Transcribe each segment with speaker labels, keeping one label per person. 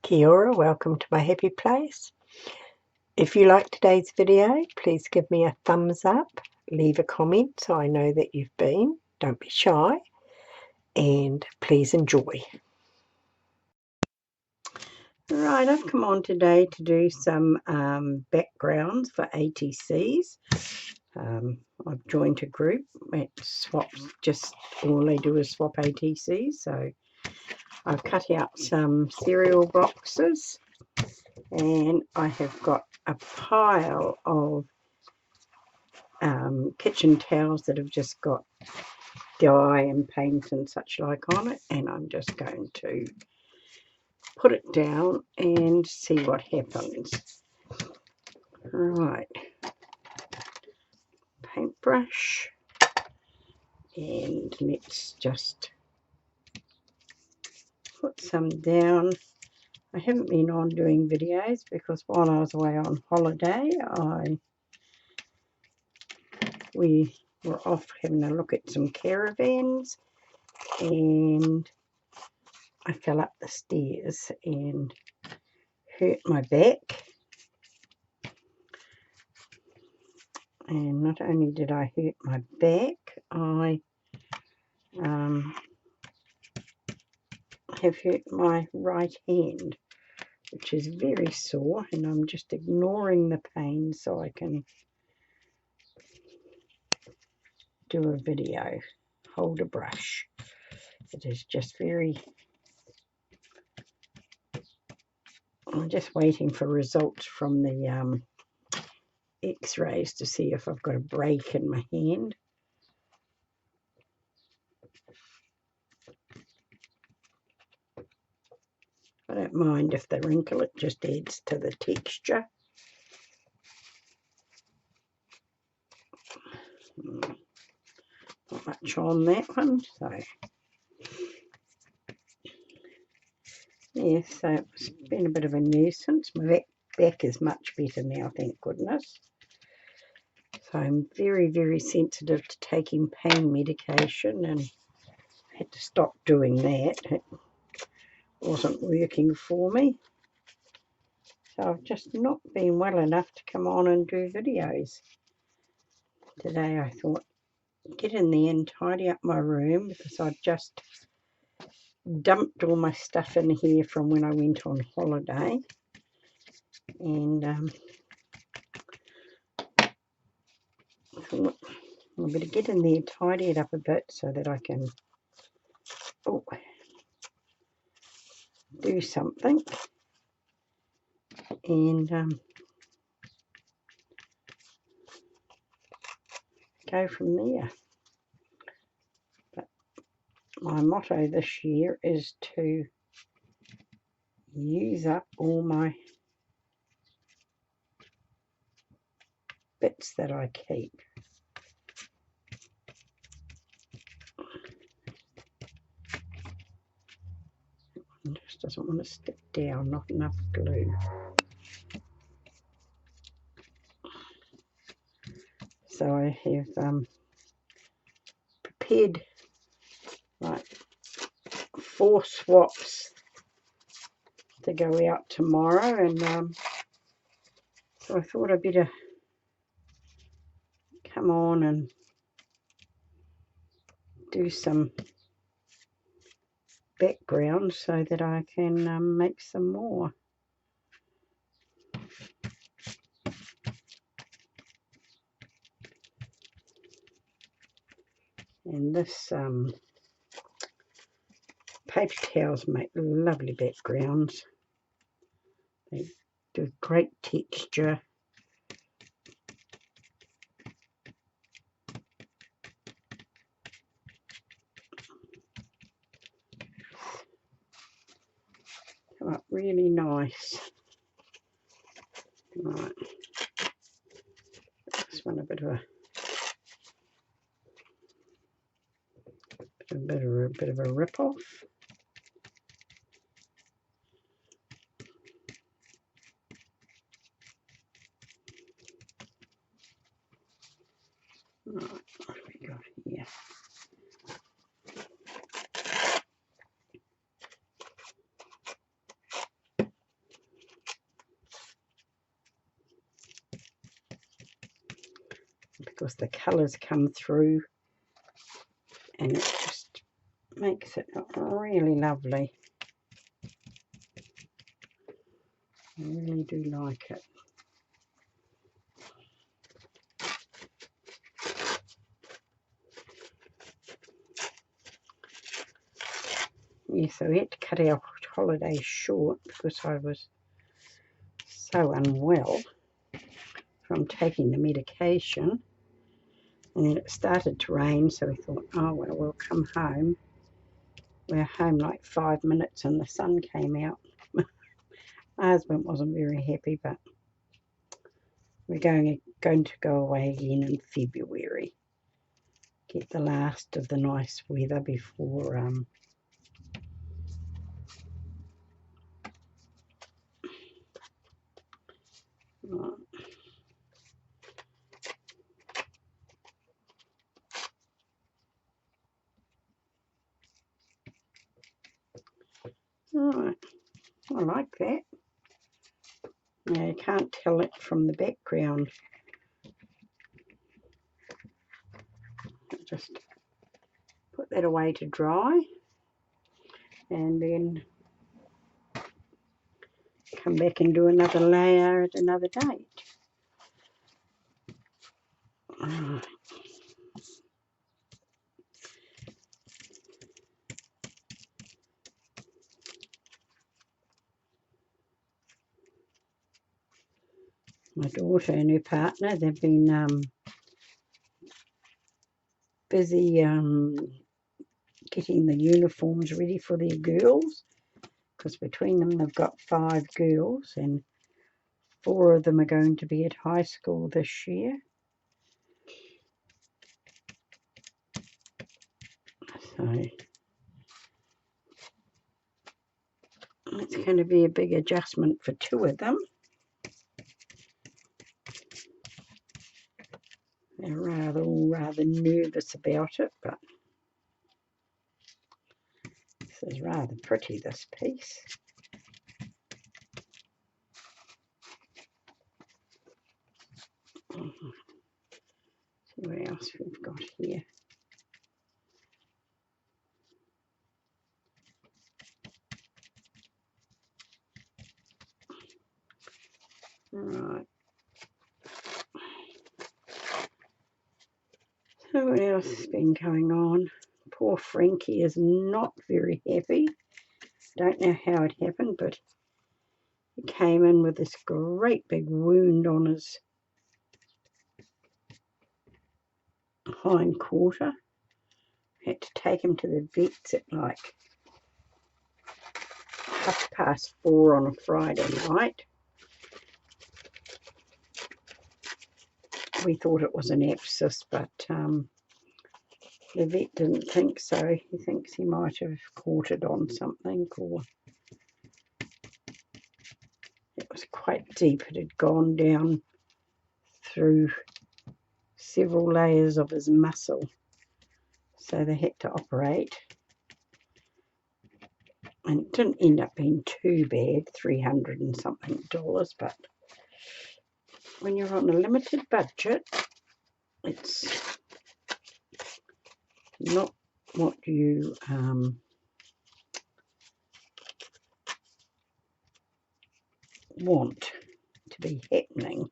Speaker 1: Kia ora, welcome to my happy place. If you like today's video, please give me a thumbs up, leave a comment so I know that you've been, don't be shy, and please enjoy. Right, I've come on today to do some backgrounds for ATCs. I've joined a group that swaps, just all they do is swap ATCs, so I've cut out some cereal boxes and I have got a pile of kitchen towels that have just got dye and paint and such like on it, and I'm just going to put it down and see what happens. Right, paintbrush, and let's just put some down. I haven't been on doing videos because while I was away on holiday we were off having a look at some caravans, and I fell up the stairs and hurt my back. And not only did I hurt my back, I have hurt my right hand, which is very sore, and I'm just ignoring the pain so I can do a video. Hold a brush. It is just very... I'm just waiting for results from the x-rays to see if I've got a break in my hand. I don't mind if they wrinkle, it just adds to the texture. Not much on that one, so yeah, so it's been a bit of a nuisance. My back is much better now, thank goodness. So I'm very, very sensitive to taking pain medication, and I had to stop doing that. It wasn't working for me. So I've just not been well enough to come on and do videos. Today I thought, get in there and tidy up my room, because I've just dumped all my stuff in here from when I went on holiday. And I thought I better get in there, tidy it up a bit so that I can do something, and go from there. But my motto this year is to use up all my bits that I keep. It just doesn't want to stick down, not enough glue. So I have prepared like 4 swaps to go out tomorrow, and so I thought I'd better come on and do some background so that I can make some more. And this paper towels make lovely backgrounds. They do great texture. Come up really nice. Right. This one a bit of a rip-off. Right, what have we got here? because the colours come through and it just makes it really lovely. I really do like it. Yes, so we had to cut our holiday short because I was so unwell from taking the medication, and then it started to rain, so we thought, oh well, we'll come home. We're home like 5 minutes and the sun came out. My husband wasn't very happy, but we're going to go away again in February. Get the last of the nice weather before right. I like that. Now you can't tell it from the background. Just put that away to dry and then come back and do another layer at another date. Right. My daughter and her partner, they've been busy getting the uniforms ready for their girls, because between them they've got 5 girls and 4 of them are going to be at high school this year. So it's going to be a big adjustment for 2 of them. They're all rather nervous about it, but this is rather pretty, this piece. See what else we've got here. Right. So what else has been going on? Poor Frankie is not very happy. Don't know how it happened, but he came in with this great big wound on his hind quarter. Had to take him to the vets at like 4:30 on a Friday night. We thought it was an abscess, but the vet didn't think so. He thinks he might have caught it on something, or it was quite deep. It had gone down through several layers of his muscle, so they had to operate. And it didn't end up being too bad, $300 and something, but when you're on a limited budget, it's not what you want to be happening.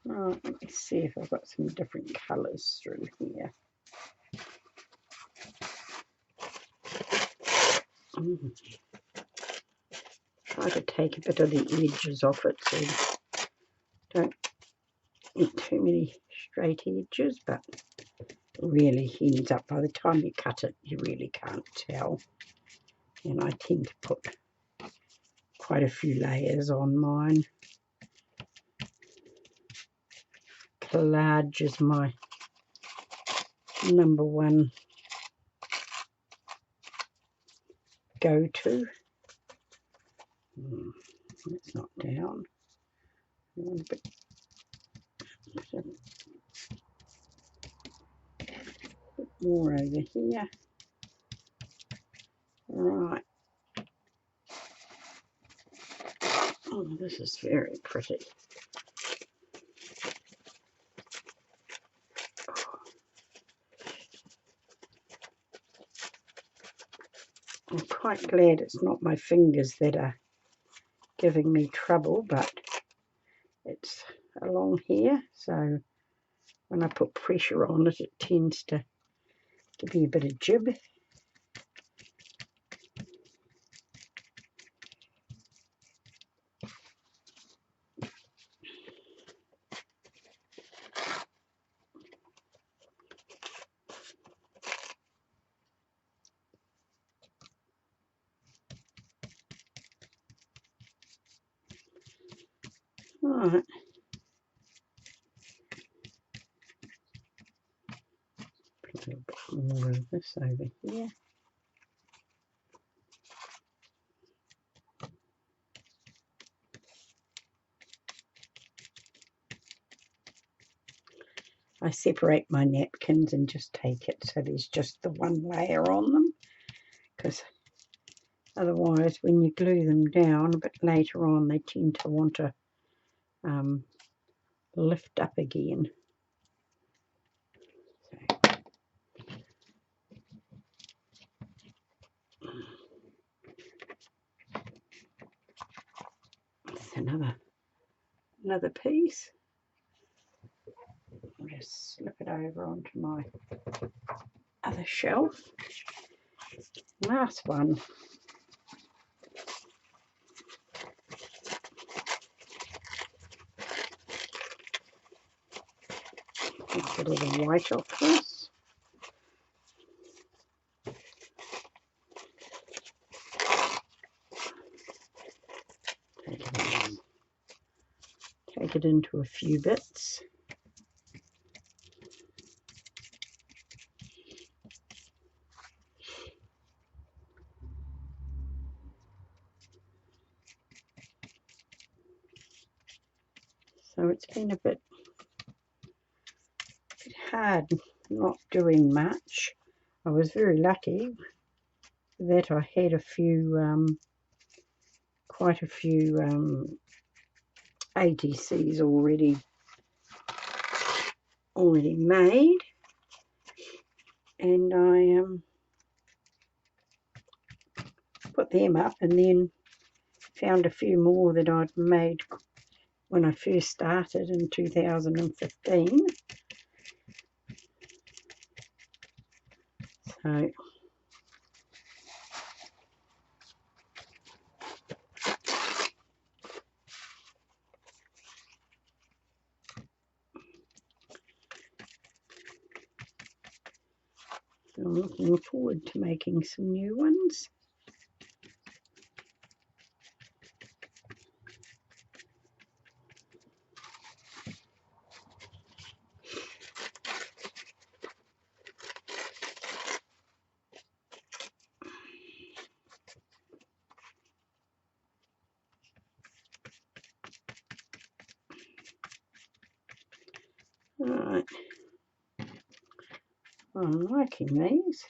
Speaker 1: Right, let me see if I've got some different colours through here. Try to take a bit of the edges off it so you don't get too many straight edges, but it really ends up, by the time you cut it, you really can't tell. And I tend to put quite a few layers on mine. Collage is my #1 go-to. It's not down. A bit more over here. Right. Oh, this is very pretty. quite glad it's not my fingers that are giving me trouble, but it's along here, so when I put pressure on it, it tends to give me a bit of jib. Right. Put a little bit more of this over here. I separate my napkins and just take it so there's just the one layer on them, because otherwise when you glue them down a bit later on they tend to want to lift up again. That's another piece. I'll just slip it over onto my other shelf. Last one. Get a bit of the white off this. Take it into a few bits. So it's been a bit hard not doing much. I was very lucky that I had a few, quite a few ATCs already made, and I put them up, and then found a few more that I'd made when I first started in 2015. So I'm looking forward to making some new ones. Right, I'm liking these.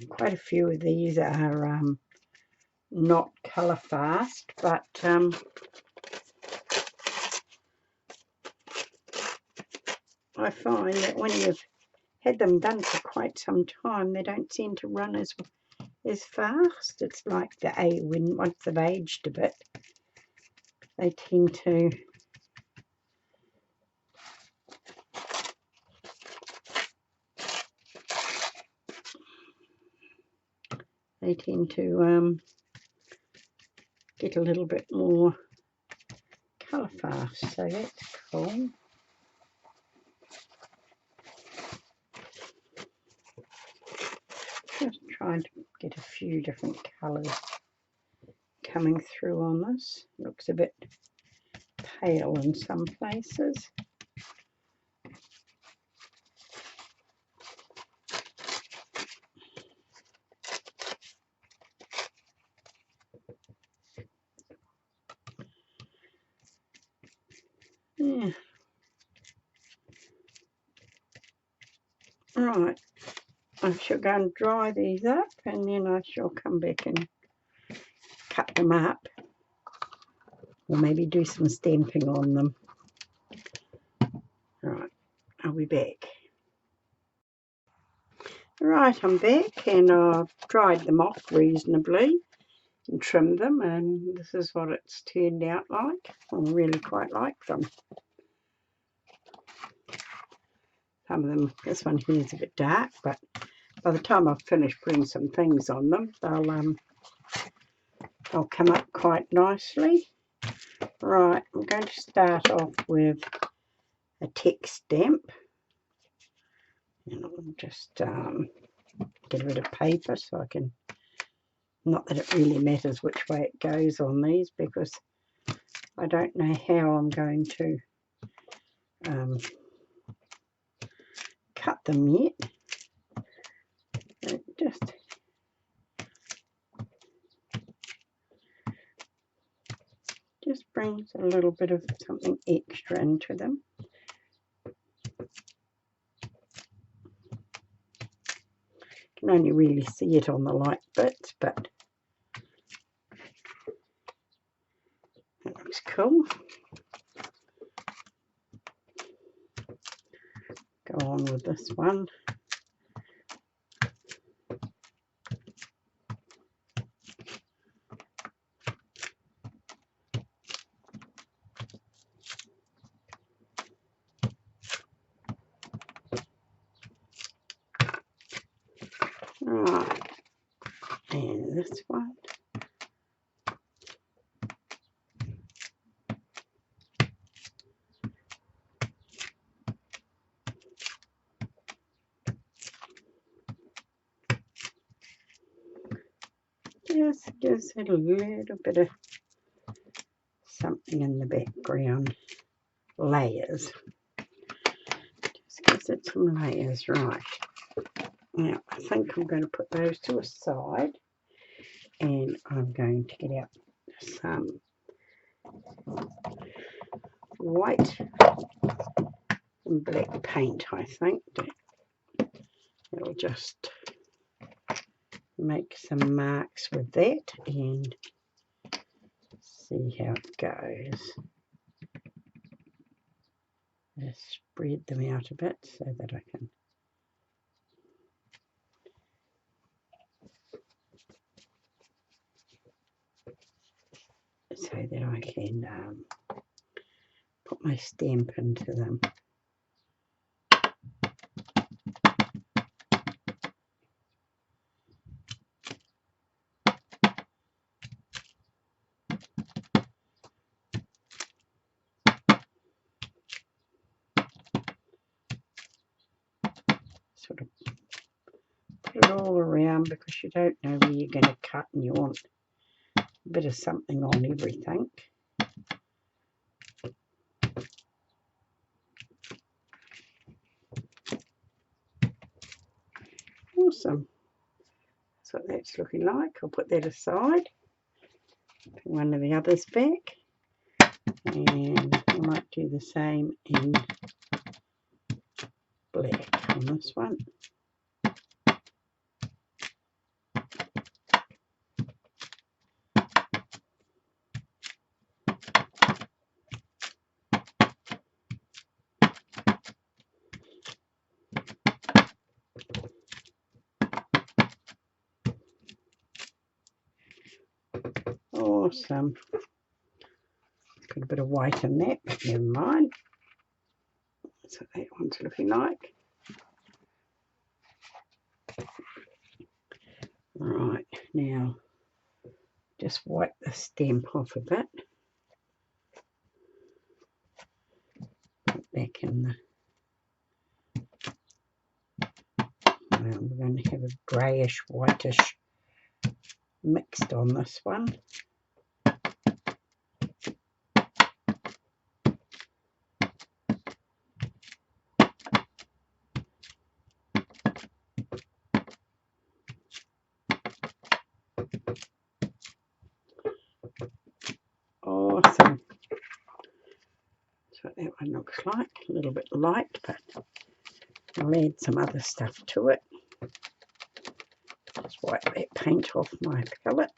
Speaker 1: Quite a few of these are not colour fast, but I find that when you've had them done for quite some time, they don't seem to run as fast. It's like once they've aged a bit, they tend to get a little bit more colour fast, so that's cool. Just trying to get a few different colours coming through on this. Looks a bit pale in some places. Yeah. Right, I shall go and dry these up, and then I shall come back and cut them up, or maybe do some stamping on them. Right, I'll be back. Right, I'm back, and I've dried them off reasonably and trimmed them, and this is what it's turned out like. I really quite like them. Some of them, this one here is a bit dark, but by the time I've finished putting some things on them, they'll come up quite nicely. Right, I'm going to start off with a text stamp, and I'll just get a bit of paper so I can, not that it really matters which way it goes on these, because I don't know how I'm going to cut them yet. It just brings a little bit of something extra into them. Can only really see it on the light bits, but that looks cool. Go on with this one. Right, and this one. Just gives it a little bit of something in the background. Layers. Just gives it some layers. Right. Now, I think I'm going to put those to a side, and I'm going to get out some white and black paint, I think. It'll just make some marks with that and see how it goes. Just spread them out a bit so that I can put my stamp into them. Sort of put it all around, because you don't know where you're going to cut and you want a bit of something on everything. Awesome. That's what that's looking like. I'll put that aside. Put one of the others back. And I might do the same in black on this one. Awesome. Got a bit of white in that, but never mind. That's what that one's looking like. Right, now just wipe the stamp off a bit. Put back in the... Well, we're going to have a greyish, whitish mixed on this one. Awesome. That's what that one looks like. A little bit light, but I'll add some other stuff to it. Just wipe that paint off my palette.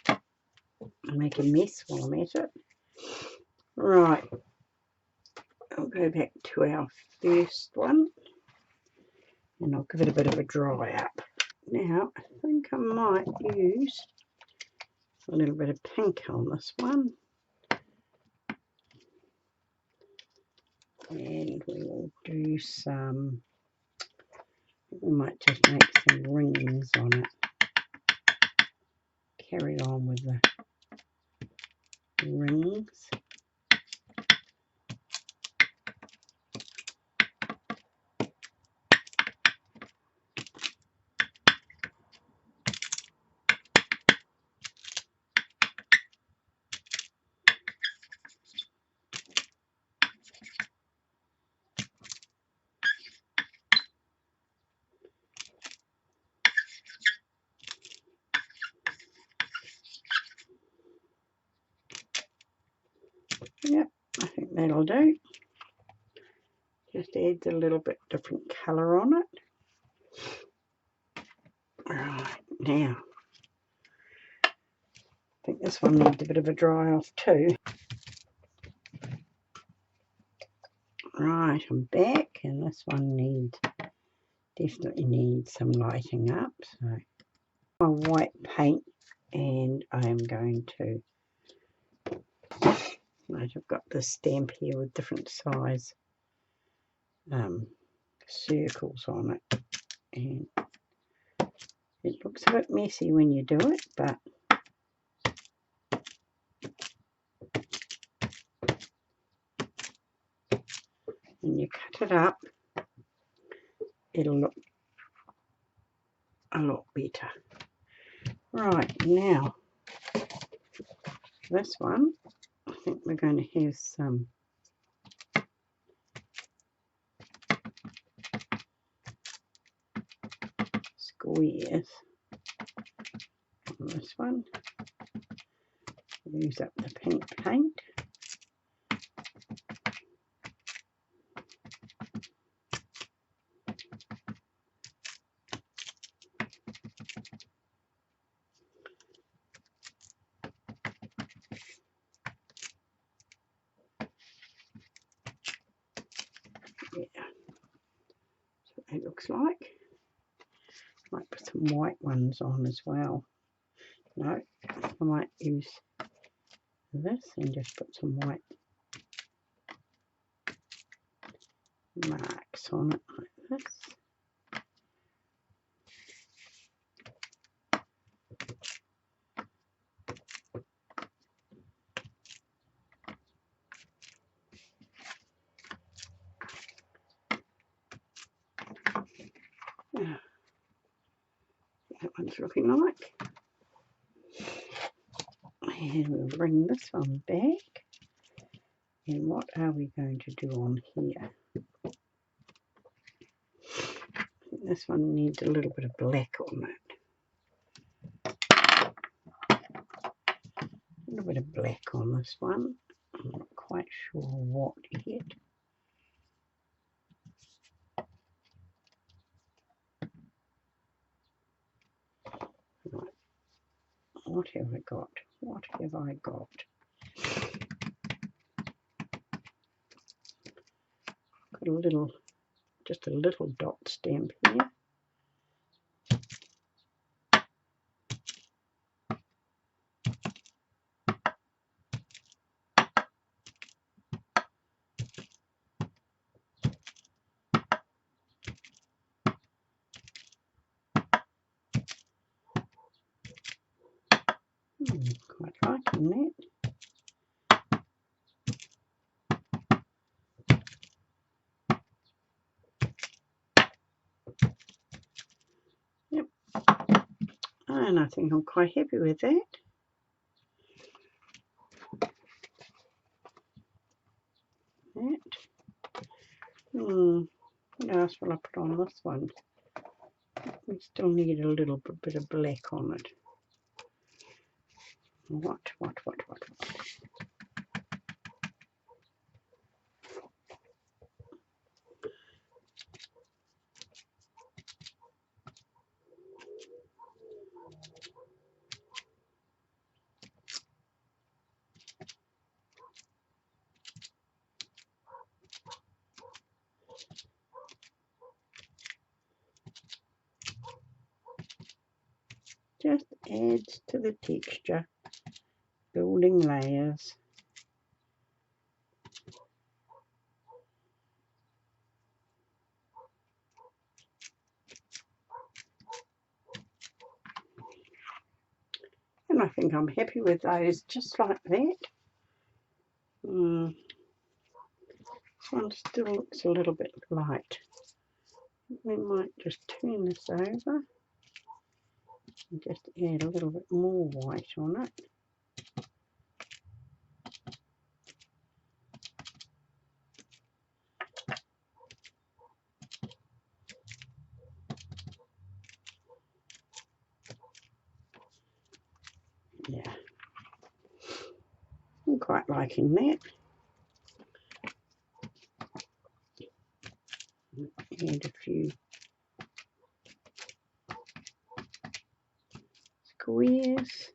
Speaker 1: I'll make a mess while I'm at it. Right, I'll go back to our first one and I'll give it a bit of a dry up. Now, I think I might use a little bit of pink on this one. And we will do some, we might just make some rings on it. Carry on with the rings. Yep, I think that'll do. Just adds a little bit different colour on it. Right, now, I think this one needs a bit of a dry off too. Right, I'm back, and this one definitely needs some lighting up. So, my white paint, and I am going to, right, I've got this stamp here with different size circles on it, and it looks a bit messy when you do it, but when you cut it up, it'll look a lot better. Right, now this one, I think we're going to have some squares on this one. Use up the pink paint. Yeah, that's what it looks like. Might put some white ones on as well. No, I might use this and just put some white marks on it like this. Yeah, that one's looking like. And we'll bring this one back. And what are we going to do on here? I think this one needs a little bit of black on it. A little bit of black on this one. I'm not quite sure what yet. Right. What have I got? What have I got? Got a little, just a little dot stamp here. Quite liking that. Yep. And I think I'm quite happy with that. What else will I put on this one? We still need a little bit of black on it. What? Just adds to the texture, building layers. And I think I'm happy with those, just like that. This one still looks a little bit light. We might just turn this over and just add a little bit more white on it. Yeah, I'm quite liking that. Add a few squares.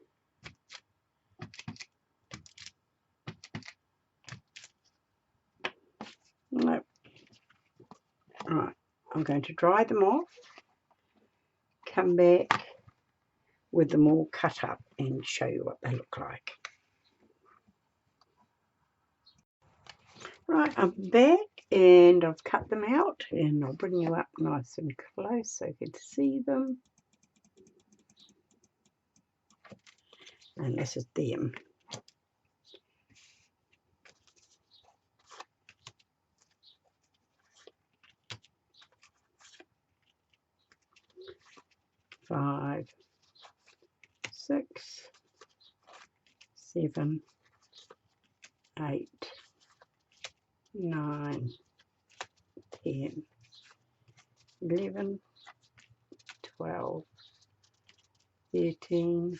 Speaker 1: Nope. Right, I'm going to dry them off, come back with them all cut up and show you what they look like. Right, I'm back and I've cut them out, and I'll bring you up nice and close so you can see them. And this is them. Five, 6, 7, 8, 9, 10, 11, 12, 13,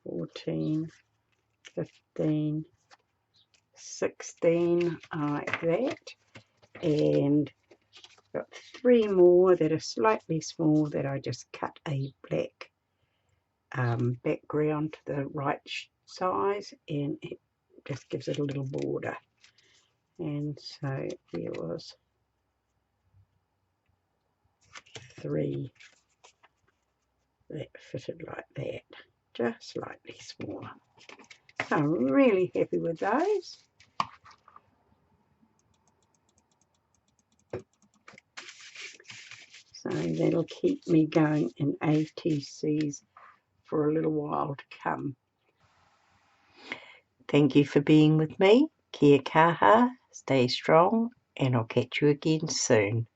Speaker 1: 14, 15, 16, like that. And got 3 more that are slightly small that I just cut a black background to the right size, and it just gives it a little border. And so there was 3 that fitted like that, just slightly smaller. So I'm really happy with those. So that'll keep me going in ATCs for a little while to come. Thank you for being with me. Kia kaha, stay strong, and I'll catch you again soon.